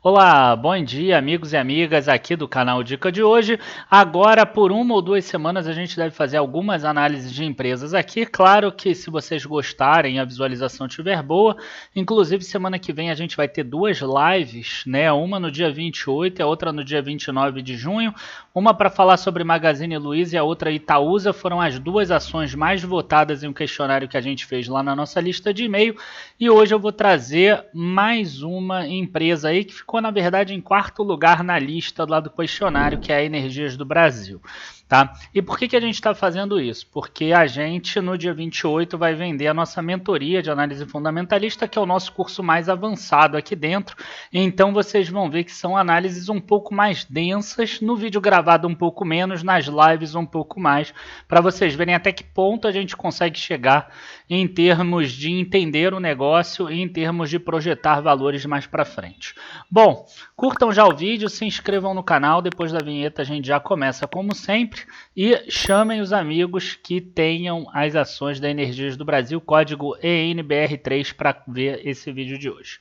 Olá, bom dia, amigos e amigas aqui do canal Dica de hoje. Agora, por 1 ou 2 semanas, a gente deve fazer algumas análises de empresas aqui. Claro que se vocês gostarem, a visualização estiver boa. Inclusive, semana que vem a gente vai ter 2 lives, né? Uma no dia 28 e a outra no dia 29 de junho. Uma para falar sobre Magazine Luiza e a outra Itaúsa. Foram as 2 ações mais votadas em um questionário que a gente fez lá na nossa lista de e-mail. E hoje eu vou trazer mais uma empresa aí que ficou, na verdade, em 4º lugar na lista lá do questionário, que é a Energias do Brasil. Tá? E por que a gente está fazendo isso? Porque a gente, no dia 28, vai vender a nossa mentoria de análise fundamentalista, que é o nosso curso mais avançado aqui dentro. Então vocês vão ver que são análises um pouco mais densas, no vídeo gravado um pouco menos, nas lives um pouco mais, para vocês verem até que ponto a gente consegue chegar em termos de entender o negócio e em termos de projetar valores mais para frente. Bom, curtam já o vídeo, se inscrevam no canal, depois da vinheta a gente já começa como sempre. E chamem os amigos que tenham as ações da Energias do Brasil, código ENBR3, para ver esse vídeo de hoje.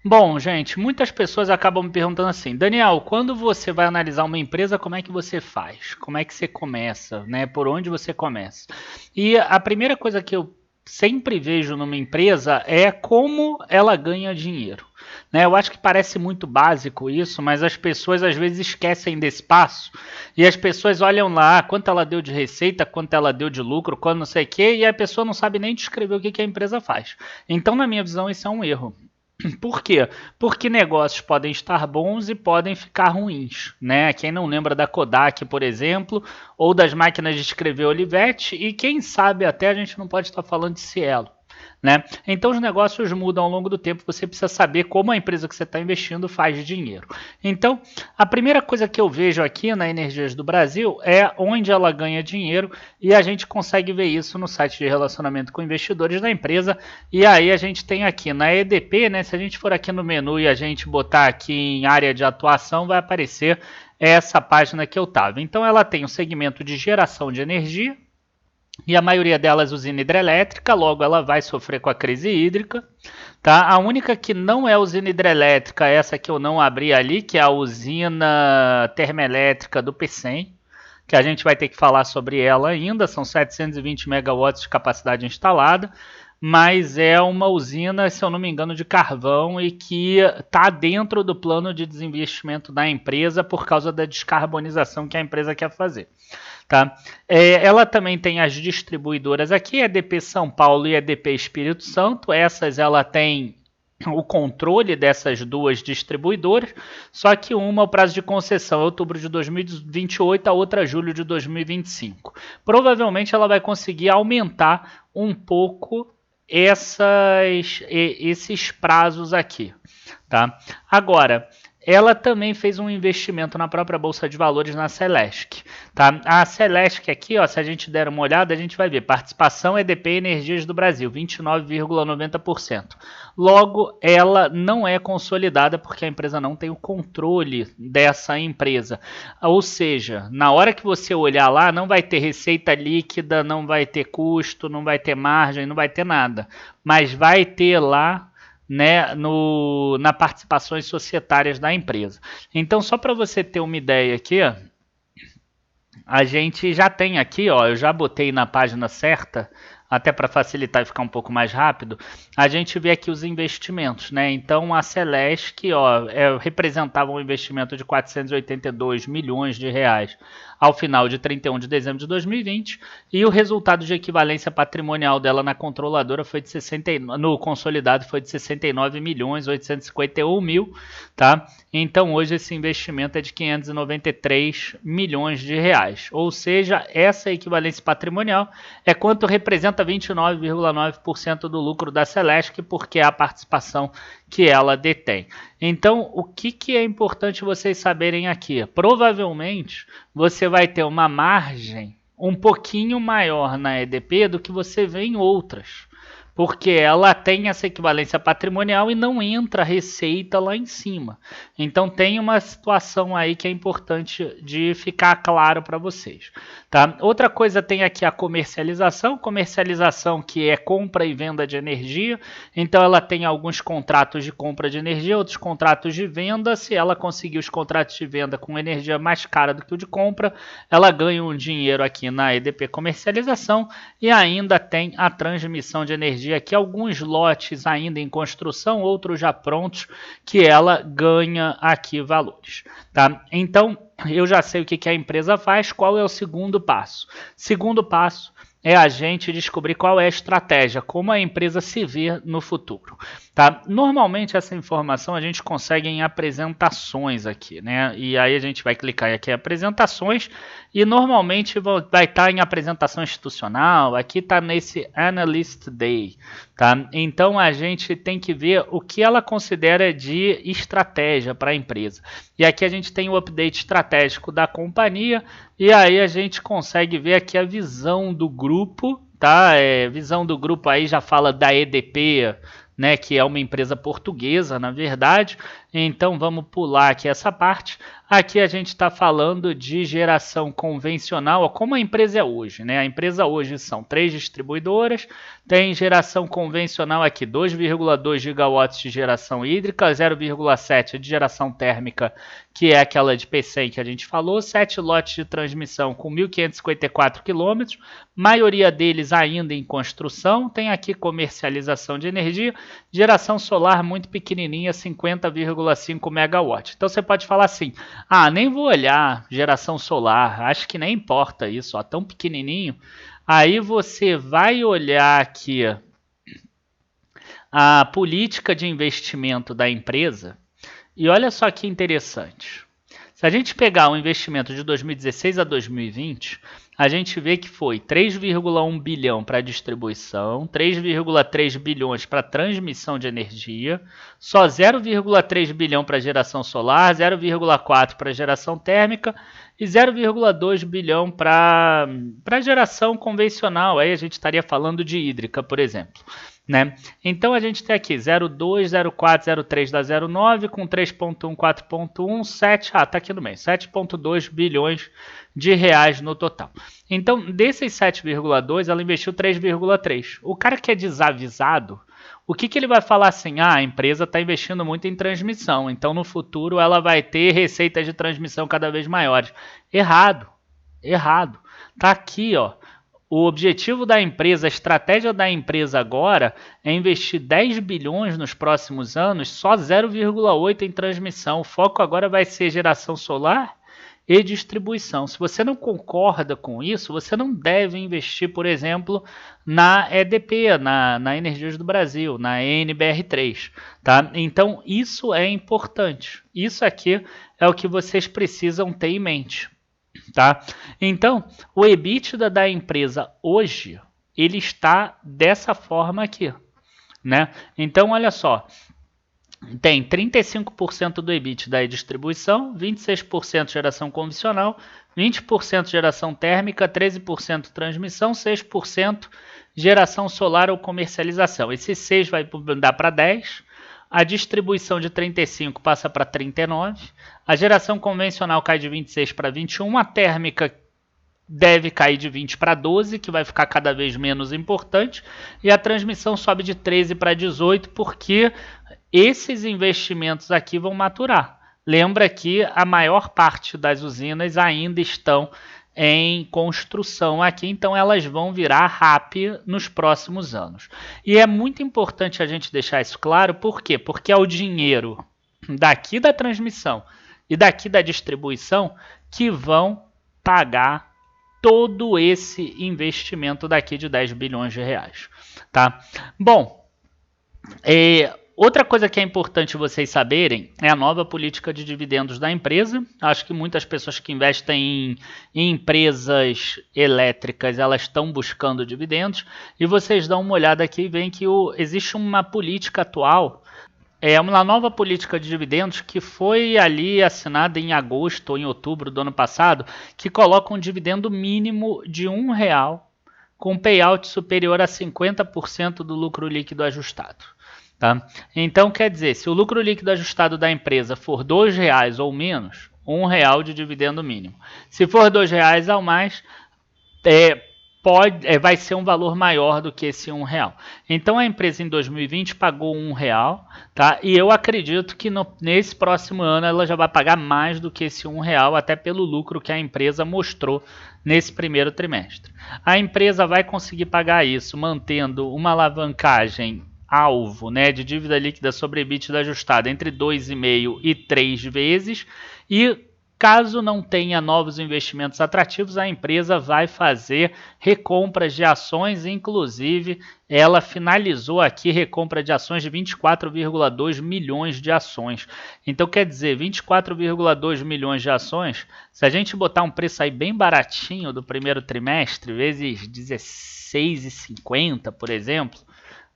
Bom, gente, muitas pessoas acabam me perguntando assim: Daniel, quando você vai analisar uma empresa, como é que você faz? Como é que você começa, né? Por onde você começa? E a primeira coisa que eu sempre vejo numa empresa é como ela ganha dinheiro. Né? Eu acho que parece muito básico isso, mas as pessoas às vezes esquecem desse passo e as pessoas olham lá quanto ela deu de receita, quanto ela deu de lucro, quanto não sei o que, e a pessoa não sabe nem descrever o que a empresa faz. Então, na minha visão, isso é um erro. Por quê? Porque negócios podem estar bons e podem ficar ruins, né? Quem não lembra da Kodak, por exemplo, ou das máquinas de escrever Olivetti, e quem sabe até a gente não pode estar falando de Cielo. Né? Então os negócios mudam ao longo do tempo, você precisa saber como a empresa que você está investindo faz dinheiro. Então, a primeira coisa que eu vejo aqui na Energias do Brasil é onde ela ganha dinheiro, e a gente consegue ver isso no site de relacionamento com investidores da empresa. E aí a gente tem aqui na EDP, né? Se a gente for aqui no menu e a gente botar aqui em área de atuação, vai aparecer essa página que eu estava. Então ela tem o segmento de geração de energia, e a maioria delas usina hidrelétrica, logo ela vai sofrer com a crise hídrica. Tá? A única que não é usina hidrelétrica é essa que eu não abri ali, que é a usina termoelétrica do Pecém, que a gente vai ter que falar sobre ela ainda, são 720 megawatts de capacidade instalada, mas é uma usina, se eu não me engano, de carvão e que está dentro do plano de desinvestimento da empresa por causa da descarbonização que a empresa quer fazer. Tá? Ela também tem as distribuidoras aqui, EDP São Paulo e EDP Espírito Santo. Essas ela tem o controle dessas 2 distribuidoras, só que uma o prazo de concessão é outubro de 2028, a outra julho de 2025. Provavelmente ela vai conseguir aumentar um pouco esses prazos aqui. Tá? Agora, ela também fez um investimento na própria Bolsa de Valores na Celesc. Tá? A Celesc aqui, ó, se a gente der uma olhada, a gente vai ver participação EDP Energias do Brasil, 29,90%. Logo, ela não é consolidada porque a empresa não tem o controle dessa empresa. Ou seja, na hora que você olhar lá, não vai ter receita líquida, não vai ter custo, não vai ter margem, não vai ter nada. Mas vai ter lá, né, na participações societárias da empresa. Então, só para você ter uma ideia aqui, a gente já tem aqui, ó, eu já botei na página certa, até para facilitar e ficar um pouco mais rápido, a gente vê aqui os investimentos, né? Então a Celesc, ó, representava um investimento de 482 milhões de reais ao final de 31 de dezembro de 2020, e o resultado de equivalência patrimonial dela na controladora foi de no consolidado foi de 69 milhões 851 mil, tá? Então hoje esse investimento é de 593 milhões de reais, ou seja, essa equivalência patrimonial é quanto representa 29,9% do lucro da Celesc, porque é a participação que ela detém. Então, o que é importante vocês saberem aqui? Provavelmente, você vai ter uma margem um pouquinho maior na EDP do que você vê em outras. porque ela tem essa equivalência patrimonial e não entra receita lá em cima. Então tem uma situação aí que é importante de ficar claro para vocês. Tá? Outra coisa tem aqui a comercialização que é compra e venda de energia. Então ela tem alguns contratos de compra de energia, outros contratos de venda. Se ela conseguir os contratos de venda com energia mais cara do que o de compra, ela ganha um dinheiro aqui na EDP comercialização. E ainda tem a transmissão de energia aqui, alguns lotes ainda em construção, outros já prontos, que ela ganha aqui valores. Tá? Então, eu já sei o que a empresa faz, qual é o segundo passo? Segundo passo é a gente descobrir qual é a estratégia, como a empresa se vê no futuro. Tá? Normalmente essa informação a gente consegue em apresentações aqui, né? E aí a gente vai clicar aqui em apresentações e normalmente vai estar em apresentação institucional, aqui está nesse Analyst Day. Tá? Então a gente tem que ver o que ela considera de estratégia para a empresa. E aqui a gente tem o update estratégico da companhia e aí a gente consegue ver aqui a visão do grupo. Tá? Visão do grupo aí já fala da EDP, né, que é uma empresa portuguesa, na verdade. Então vamos pular aqui essa parte. Aqui a gente está falando de geração convencional, como a empresa é hoje, né? A empresa hoje são 3 distribuidoras, tem geração convencional aqui 2,2 gigawatts de geração hídrica, 0,7 de geração térmica, que é aquela de P100 que a gente falou, 7 lotes de transmissão com 1.554 quilômetros, maioria deles ainda em construção, tem aqui comercialização de energia, geração solar muito pequenininha, 50,5 megawatts. Então você pode falar assim, nem vou olhar geração solar, acho que nem importa isso, ó, tão pequenininho. Aí você vai olhar aqui a política de investimento da empresa e olha só que interessante. Se a gente pegar o investimento de 2016 a 2020, a gente vê que foi 3,1 bilhão para distribuição, 3,3 bilhões para transmissão de energia, só 0,3 bilhão para geração solar, 0,4 para geração térmica e 0,2 bilhão para geração convencional. Aí a gente estaria falando de hídrica, por exemplo. Né? Então a gente tem aqui 0,2, 0,4, 0,3 dá 0,9, com 3,1, 4,1, 7, tá aqui no meio, 7,2 bilhões de reais no total. Então desses 7,2 ela investiu 3,3. O cara que é desavisado, o que ele vai falar assim? A empresa está investindo muito em transmissão, então no futuro ela vai ter receitas de transmissão cada vez maiores. Errado, errado. Tá aqui, ó. O objetivo da empresa, a estratégia da empresa agora é investir 10 bilhões nos próximos anos, só 0,8 em transmissão. O foco agora vai ser geração solar e distribuição. Se você não concorda com isso, você não deve investir, por exemplo, na EDP, na Energias do Brasil, na NBR3. Tá? Então, isso é importante. Isso aqui é o que vocês precisam ter em mente. Tá? Então, o EBITDA da empresa hoje, ele está dessa forma aqui, né? Então, olha só, tem 35% do EBITDA da distribuição, 26% geração convencional, 20% geração térmica, 13% transmissão, 6% geração solar ou comercialização. Esse 6 vai dar para 10%. A distribuição de 35 passa para 39, a geração convencional cai de 26 para 21, a térmica deve cair de 20 para 12, que vai ficar cada vez menos importante, e a transmissão sobe de 13 para 18, porque esses investimentos aqui vão maturar. Lembra que a maior parte das usinas ainda estão em construção aqui, então elas vão virar RAP nos próximos anos. E é muito importante a gente deixar isso claro, por quê? Porque é o dinheiro daqui da transmissão e daqui da distribuição que vão pagar todo esse investimento daqui de 10 bilhões de reais. Tá? Bom, outra coisa que é importante vocês saberem é a nova política de dividendos da empresa. Acho que muitas pessoas que investem em empresas elétricas, elas estão buscando dividendos. E vocês dão uma olhada aqui e veem que existe uma política atual, uma nova política de dividendos que foi ali assinada em agosto ou em outubro do ano passado, que coloca um dividendo mínimo de R$1 com payout superior a 50% do lucro líquido ajustado. Tá? Então, quer dizer, se o lucro líquido ajustado da empresa for R$ 2,00 ou menos, R$ 1,00 de dividendo mínimo. Se for R$ 2,00 ou mais, vai ser um valor maior do que esse R$ 1,00. Então, a empresa em 2020 pagou R$ 1,00, tá? E eu acredito que nesse próximo ano ela já vai pagar mais do que esse R$ 1,00, até pelo lucro que a empresa mostrou nesse primeiro trimestre. A empresa vai conseguir pagar isso mantendo uma alavancagem alvo, né, de dívida líquida sobre EBITDA ajustada entre 2,5 e 3 vezes, e caso não tenha novos investimentos atrativos, a empresa vai fazer recompras de ações, inclusive ela finalizou aqui recompra de ações de 24,2 milhões de ações. Então quer dizer, 24,2 milhões de ações, se a gente botar um preço aí bem baratinho do primeiro trimestre, vezes 16,50, por exemplo,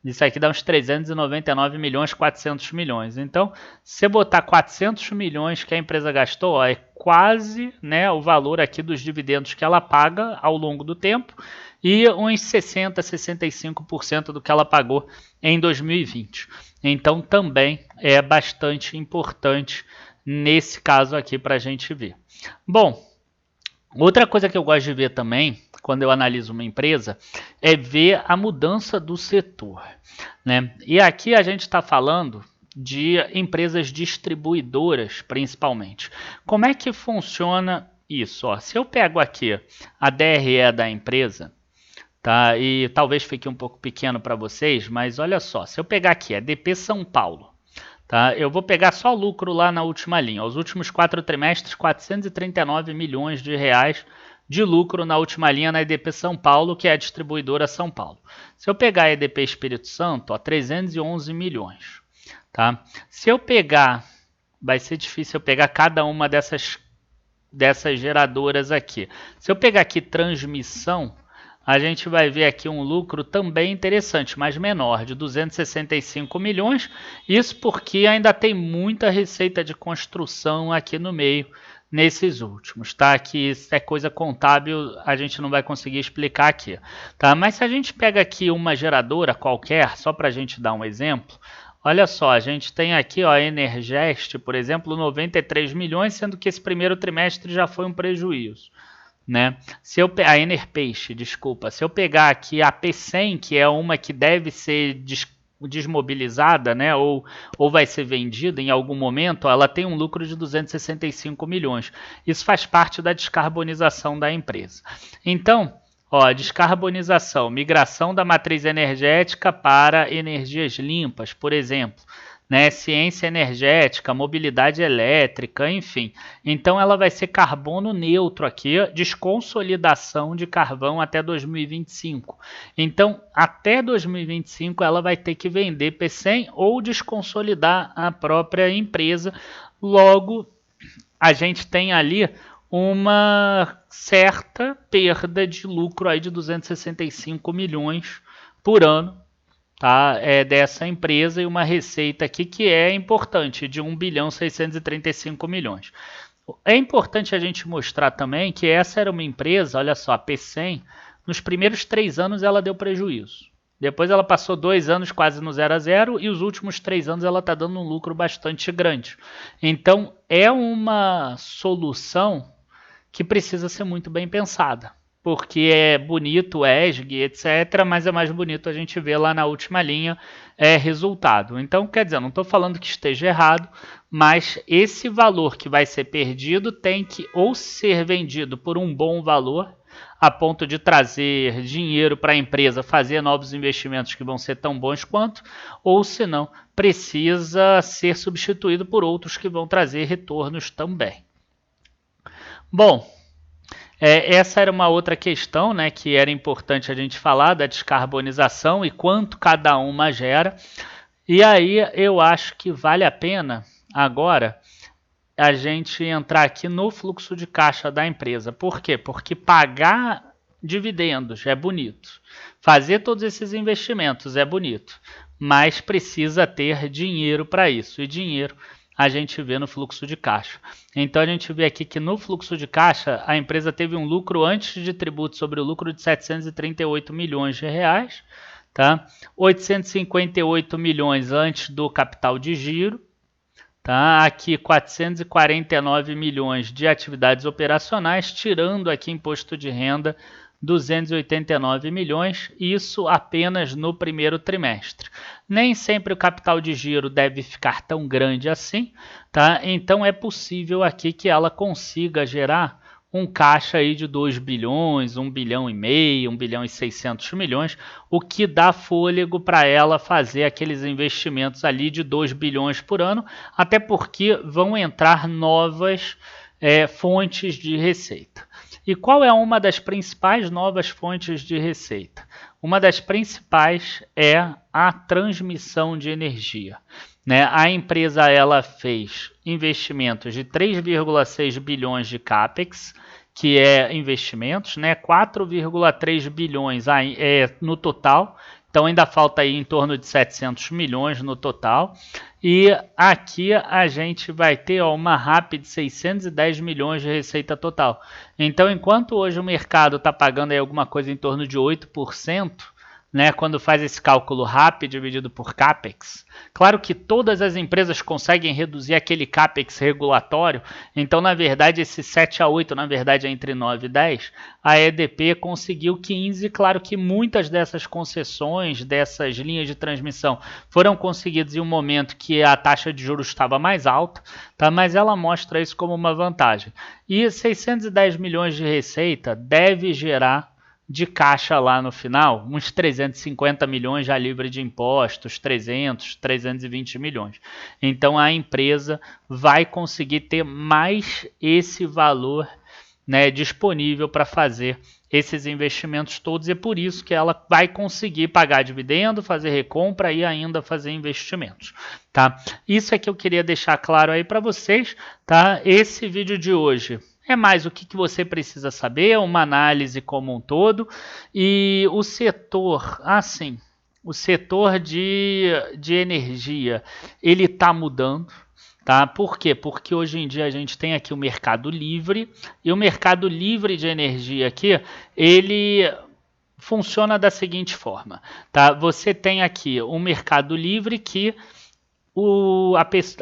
isso aqui dá uns 399 milhões, 400 milhões. Então, se você botar 400 milhões que a empresa gastou, é quase, né, o valor aqui dos dividendos que ela paga ao longo do tempo e uns 60%, 65% do que ela pagou em 2020. Então, também é bastante importante nesse caso aqui para a gente ver. Bom, outra coisa que eu gosto de ver também, quando eu analiso uma empresa, é ver a mudança do setor, né? E aqui a gente está falando de empresas distribuidoras, principalmente. Como é que funciona isso? Ó, se eu pego aqui a DRE da empresa, tá? E talvez fique um pouco pequeno para vocês, mas olha só, se eu pegar aqui a DP São Paulo, tá? Eu vou pegar só o lucro lá na última linha. Os últimos 4 trimestres, 439 milhões de reais de lucro na última linha na EDP São Paulo, que é a distribuidora São Paulo. Se eu pegar a EDP Espírito Santo, ó, 311 milhões. Tá? Se eu pegar, vai ser difícil eu pegar cada uma dessas geradoras aqui. Se eu pegar aqui transmissão, a gente vai ver aqui um lucro também interessante, mas menor, de 265 milhões. Isso porque ainda tem muita receita de construção aqui no meio, nesses últimos, tá? Que isso é coisa contábil, a gente não vai conseguir explicar aqui, tá? Mas se a gente pega aqui uma geradora qualquer, só para a gente dar um exemplo, olha só, a gente tem aqui, ó, a Energest, por exemplo, 93 milhões, sendo que esse primeiro trimestre já foi um prejuízo, né? A Enerpeixe, desculpa, se eu pegar aqui a P100, que é uma que deve ser desmobilizada, né, ou vai ser vendida em algum momento, ela tem um lucro de 265 milhões. Isso faz parte da descarbonização da empresa. Então, ó, descarbonização, migração da matriz energética para energias limpas, por exemplo, né, ciência energética, mobilidade elétrica, enfim. Então ela vai ser carbono neutro aqui, desconsolidação de carvão até 2025. Então, até 2025 ela vai ter que vender P100 ou desconsolidar a própria empresa. Logo, a gente tem ali uma certa perda de lucro aí de 265 milhões por ano, tá? Dessa empresa, e uma receita aqui que é importante, de 1.635 milhões. É importante a gente mostrar também que essa era uma empresa, olha só, a P100, nos primeiros 3 anos ela deu prejuízo. Depois ela passou 2 anos quase no 0 a 0 e os últimos 3 anos ela está dando um lucro bastante grande. Então é uma solução que precisa ser muito bem pensada, porque é bonito, ESG, etc., mas é mais bonito a gente ver lá na última linha resultado. Então, quer dizer, eu não estou falando que esteja errado, mas esse valor que vai ser perdido tem que ou ser vendido por um bom valor, a ponto de trazer dinheiro para a empresa, fazer novos investimentos que vão ser tão bons quanto, ou se não, precisa ser substituído por outros que vão trazer retornos também. Bom, essa era uma outra questão, né, que era importante a gente falar, da descarbonização e quanto cada uma gera. E aí eu acho que vale a pena agora a gente entrar aqui no fluxo de caixa da empresa. Por quê? Porque pagar dividendos é bonito, fazer todos esses investimentos é bonito, mas precisa ter dinheiro para isso, e dinheiro a gente vê no fluxo de caixa. Então a gente vê aqui que no fluxo de caixa a empresa teve um lucro antes de tributo sobre o lucro de 738 milhões de reais, tá? 858 milhões antes do capital de giro, tá? Aqui 449 milhões de atividades operacionais, tirando aqui imposto de renda 289 milhões, isso apenas no primeiro trimestre. Nem sempre o capital de giro deve ficar tão grande assim, tá? Então é possível aqui que ela consiga gerar um caixa aí de 2 bilhões, 1 bilhão e meio, 1 bilhão e 600 milhões, o que dá fôlego para ela fazer aqueles investimentos ali de 2 bilhões por ano, até porque vão entrar novas fontes de receita. E qual é uma das principais novas fontes de receita? Uma das principais é a transmissão de energia. Né? A empresa ela fez investimentos de 3,6 bilhões de CAPEX, que é investimentos, né? 4,3 bilhões no total. Então ainda falta aí em torno de 700 milhões no total. E aqui a gente vai ter uma RAP de 610 milhões de receita total. Então enquanto hoje o mercado está pagando aí alguma coisa em torno de 8%, né, quando faz esse cálculo RAP dividido por CAPEX, claro que todas as empresas conseguem reduzir aquele CAPEX regulatório, então na verdade esse 7 a 8, na verdade é entre 9 e 10, a EDP conseguiu 15, claro que muitas dessas concessões, dessas linhas de transmissão foram conseguidas em um momento que a taxa de juros estava mais alta, tá? Mas ela mostra isso como uma vantagem. E 610 milhões de receita deve gerar de caixa lá no final, uns 350 milhões já livre de impostos, 320 milhões. Então a empresa vai conseguir ter mais esse valor, né, disponível para fazer esses investimentos todos, e é por isso que ela vai conseguir pagar dividendo, fazer recompra e ainda fazer investimentos, tá? Isso é que eu queria deixar claro aí para vocês, tá? Esse vídeo de hoje é mais o que você precisa saber, uma análise como um todo. E o setor, assim, o setor de energia, ele está mudando. Tá? Por quê? Porque hoje em dia a gente tem aqui o mercado livre, e o mercado livre de energia aqui, ele funciona da seguinte forma. Tá? Você tem aqui um mercado livre que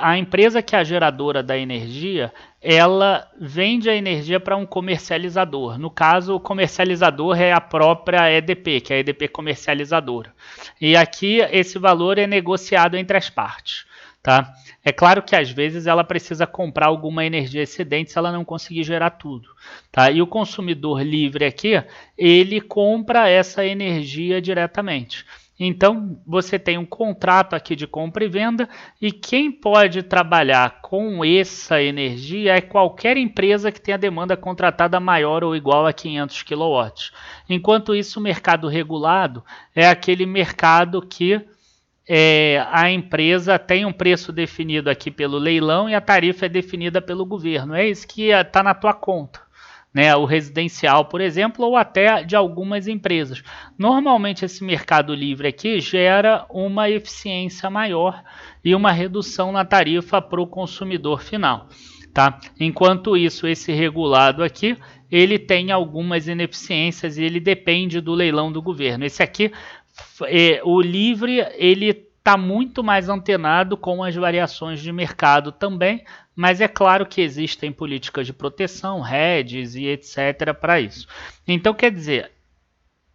a empresa que é a geradora da energia, ela vende a energia para um comercializador. No caso, o comercializador é a própria EDP, que é a EDP comercializadora. E aqui esse valor é negociado entre as partes. Tá? É claro que às vezes ela precisa comprar alguma energia excedente se ela não conseguir gerar tudo. Tá? E o consumidor livre aqui, ele compra essa energia diretamente. Então, você tem um contrato aqui de compra e venda, e quem pode trabalhar com essa energia é qualquer empresa que tenha demanda contratada maior ou igual a 500 kW. Enquanto isso, o mercado regulado é aquele mercado que a empresa tem um preço definido aqui pelo leilão e a tarifa é definida pelo governo. É isso que está na tua conta. Né, o residencial, por exemplo, ou até de algumas empresas. Normalmente esse mercado livre aqui gera uma eficiência maior e uma redução na tarifa para o consumidor final. Tá? Enquanto isso, esse regulado aqui, ele tem algumas ineficiências e ele depende do leilão do governo. Esse aqui, o livre, ele está muito mais antenado com as variações de mercado também, mas é claro que existem políticas de proteção, hedges e etc. para isso. Então, quer dizer,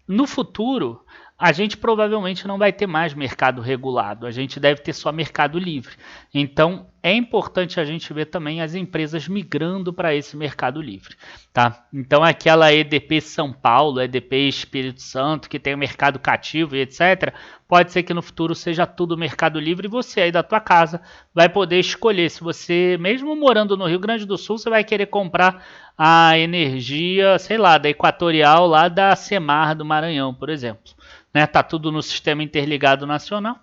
no futuro, a gente provavelmente não vai ter mais mercado regulado, a gente deve ter só mercado livre. Então, é importante a gente ver também as empresas migrando para esse mercado livre. Tá? Então, aquela EDP São Paulo, EDP Espírito Santo, que tem o mercado cativo e etc., pode ser que no futuro seja tudo mercado livre e você aí da tua casa vai poder escolher. Se você, mesmo morando no Rio Grande do Sul, você vai querer comprar a energia, sei lá, da Equatorial, lá da Semar do Maranhão, por exemplo. Né? Tá tudo no sistema interligado nacional.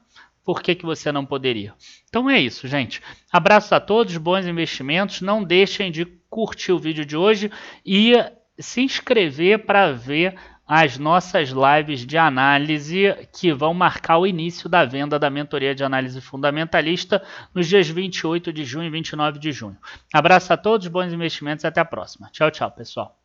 Por que você não poderia? Então é isso, gente. Abraços a todos, bons investimentos. Não deixem de curtir o vídeo de hoje e se inscrever para ver as nossas lives de análise que vão marcar o início da venda da mentoria de análise fundamentalista nos dias 28 de junho e 29 de junho. Abraço a todos, bons investimentos e até a próxima. Tchau, tchau, pessoal.